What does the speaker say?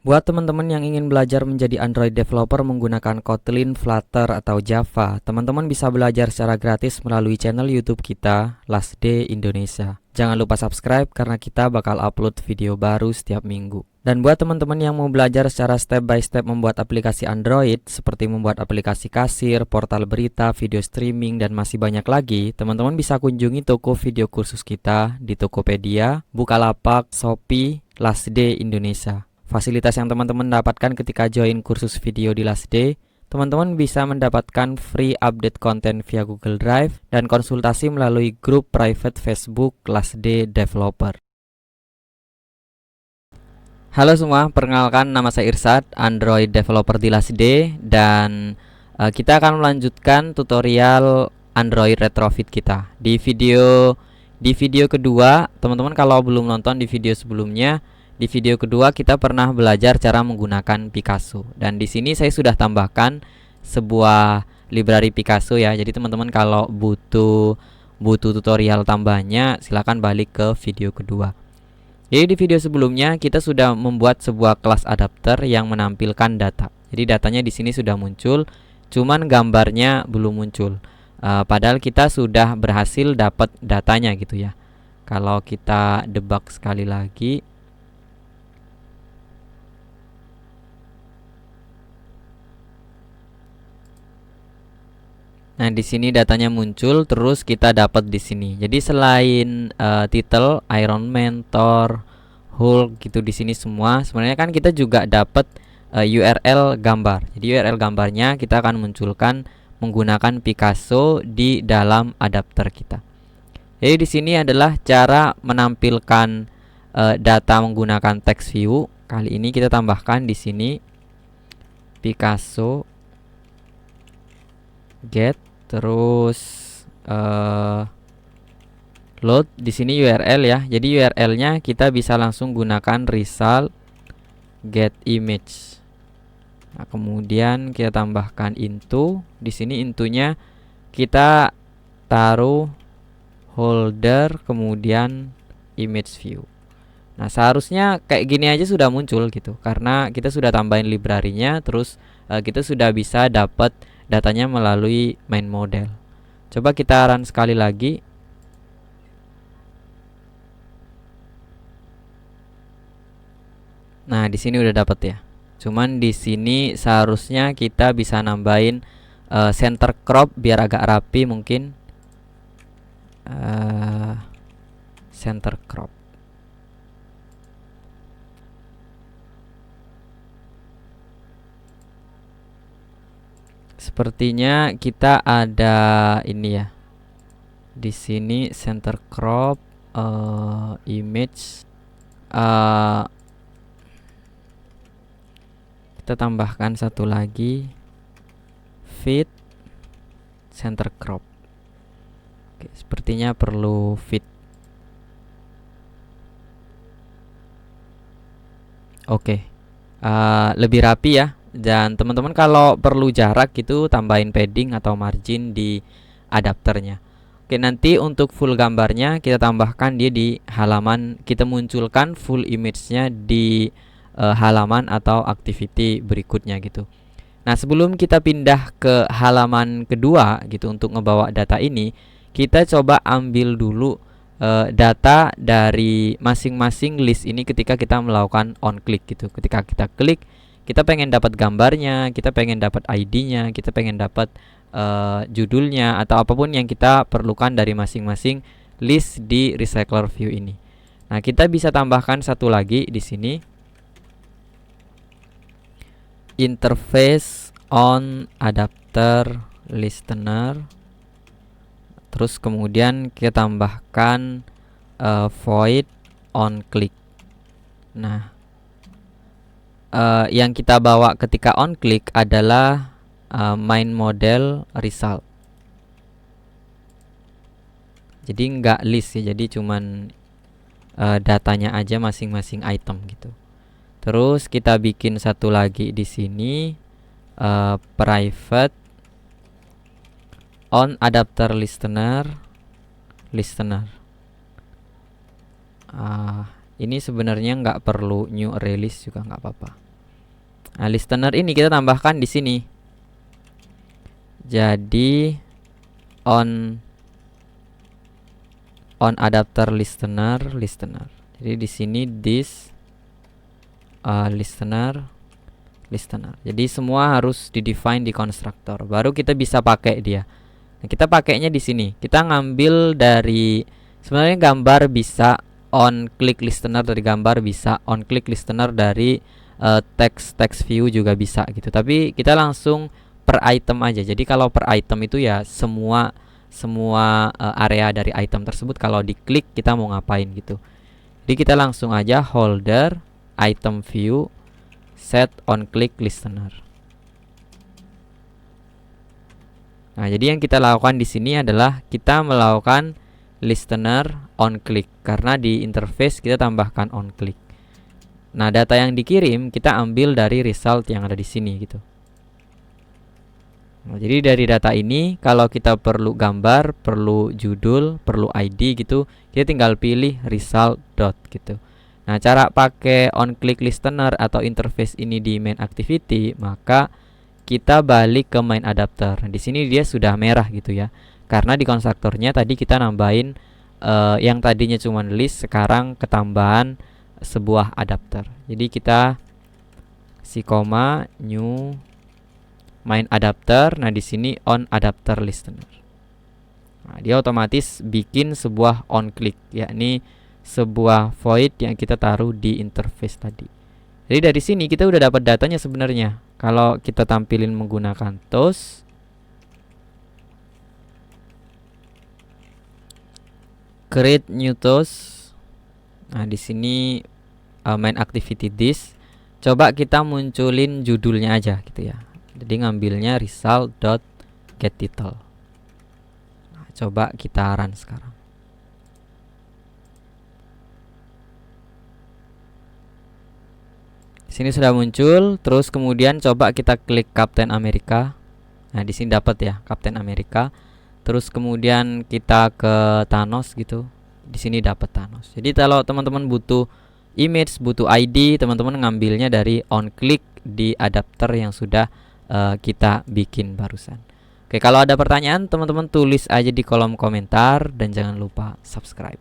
Buat teman-teman yang ingin belajar menjadi Android developer menggunakan Kotlin, Flutter, atau Java, teman-teman bisa belajar secara gratis melalui channel YouTube kita, Last Day Indonesia. Jangan lupa subscribe karena kita bakal upload video baru setiap minggu. Dan buat teman-teman yang mau belajar secara step by step membuat aplikasi Android, seperti membuat aplikasi kasir, portal berita, video streaming, dan masih banyak lagi, teman-teman bisa kunjungi toko video kursus kita di Tokopedia, Bukalapak, Shopee, Last Day Indonesia. Fasilitas yang teman-teman dapatkan ketika join kursus video di Last Day, teman-teman bisa mendapatkan free update konten via Google Drive dan konsultasi melalui grup private Facebook Last Day Developer. Halo semua, perkenalkan nama saya Irsad, Android Developer di Last Day, dan kita akan melanjutkan tutorial Android retrofit kita. Di video kedua, teman-teman kalau belum nonton di video sebelumnya, di video kedua kita pernah belajar cara menggunakan Picasso, dan di sini saya sudah tambahkan sebuah library Picasso ya. Jadi teman-teman kalau butuh tutorial tambahnya silahkan balik ke video kedua. Jadi di video sebelumnya kita sudah membuat sebuah kelas adapter yang menampilkan data. Jadi datanya di sini sudah muncul, cuman gambarnya belum muncul. Padahal kita sudah berhasil dapat datanya gitu ya. Kalau kita debug sekali lagi, nah, di sini datanya muncul, terus kita dapat di sini. Jadi selain title, Iron Man, Thor, Hulk gitu di sini semua, sebenarnya kan kita juga dapat URL gambar. Jadi URL gambarnya kita akan munculkan menggunakan Picasso di dalam adapter kita. Jadi di sini adalah cara menampilkan data menggunakan text view. Kali ini kita tambahkan di sini Picasso get, terus load di sini URL ya. Jadi URL-nya kita bisa langsung gunakan result get image. Nah, kemudian kita tambahkan into. Di sini intunya kita taruh holder kemudian image view. Nah, seharusnya kayak gini aja sudah muncul gitu, karena kita sudah tambahin library-nya, terus kita sudah bisa dapat datanya melalui main model. Coba kita run sekali lagi. Nah, di sini udah dapat ya. Cuman di sini seharusnya kita bisa nambahin center crop biar agak rapi mungkin. Center crop. Sepertinya kita ada ini ya. Di sini center crop image. Kita tambahkan satu lagi, fit center crop. Oke, sepertinya perlu fit. Oke, lebih rapi ya. Dan teman-teman kalau perlu jarak gitu tambahin padding atau margin di adapternya. Oke, nanti untuk full gambarnya kita tambahkan dia di halaman, kita munculkan full image-nya di halaman atau activity berikutnya gitu. Nah, sebelum kita pindah ke halaman kedua gitu untuk ngebawa data ini, kita coba ambil dulu data dari masing-masing list ini ketika kita melakukan on click gitu. Ketika kita klik, kita pengen dapat gambarnya, kita pengen dapat ID-nya, kita pengen dapat judulnya atau apapun yang kita perlukan dari masing-masing list di recycler view ini. Nah, kita bisa tambahkan satu lagi di sini, interface on adapter listener. Terus kemudian kita tambahkan void on click. Nah, yang kita bawa ketika on click adalah main model result. Jadi nggak list ya, jadi cuman datanya aja masing-masing item gitu. Terus kita bikin satu lagi di sini private on adapter listener. Ini sebenarnya nggak perlu new release juga nggak apa-apa. Nah, listener ini kita tambahkan di sini. Jadi on adapter listener. Jadi di sini this listener. Jadi semua harus di-define di konstruktor. Baru kita bisa pakai dia. Nah, kita pakainya di sini. Kita ngambil dari sebenarnya gambar bisa on click listener dari gambar, bisa on click listener dari text view juga bisa gitu. Tapi kita langsung per item aja. Jadi kalau per item itu ya semua area dari item tersebut kalau diklik kita mau ngapain gitu. Jadi kita langsung aja holder item view set on click listener. Nah, jadi yang kita lakukan di sini adalah kita melakukan listener on click karena di interface kita tambahkan on click. Nah, data yang dikirim kita ambil dari result yang ada di sini gitu. Nah, jadi dari data ini kalau kita perlu gambar, perlu judul, perlu ID gitu, kita tinggal pilih result dot gitu. Nah, cara pakai on click listener atau interface ini di main activity, maka kita balik ke main adapter. Nah, di sini dia sudah merah gitu ya. Karena di konstruktornya tadi kita nambahin yang tadinya cuma list, sekarang ketambahan sebuah adapter. Jadi kita si koma new main adapter. Nah, di sini on adapter listener. Nah, dia otomatis bikin sebuah on click, yakni sebuah void yang kita taruh di interface tadi. Jadi dari sini kita udah dapat datanya sebenarnya. Kalau kita tampilin menggunakan toast, create new toast. Nah, di sini main activity this. Coba kita munculin judulnya aja gitu ya. Jadi ngambilnya result.getTitle. Nah, coba kita run sekarang. Sini sudah muncul, terus kemudian coba kita klik Captain America. Nah, di sini dapat ya Captain America. Terus kemudian kita ke Thanos gitu. Di sini dapat Thanos. Jadi kalau teman-teman butuh image, butuh ID, teman-teman ngambilnya dari on click di adapter yang sudah kita bikin barusan. Oke, kalau ada pertanyaan teman-teman tulis aja di kolom komentar dan jangan lupa subscribe.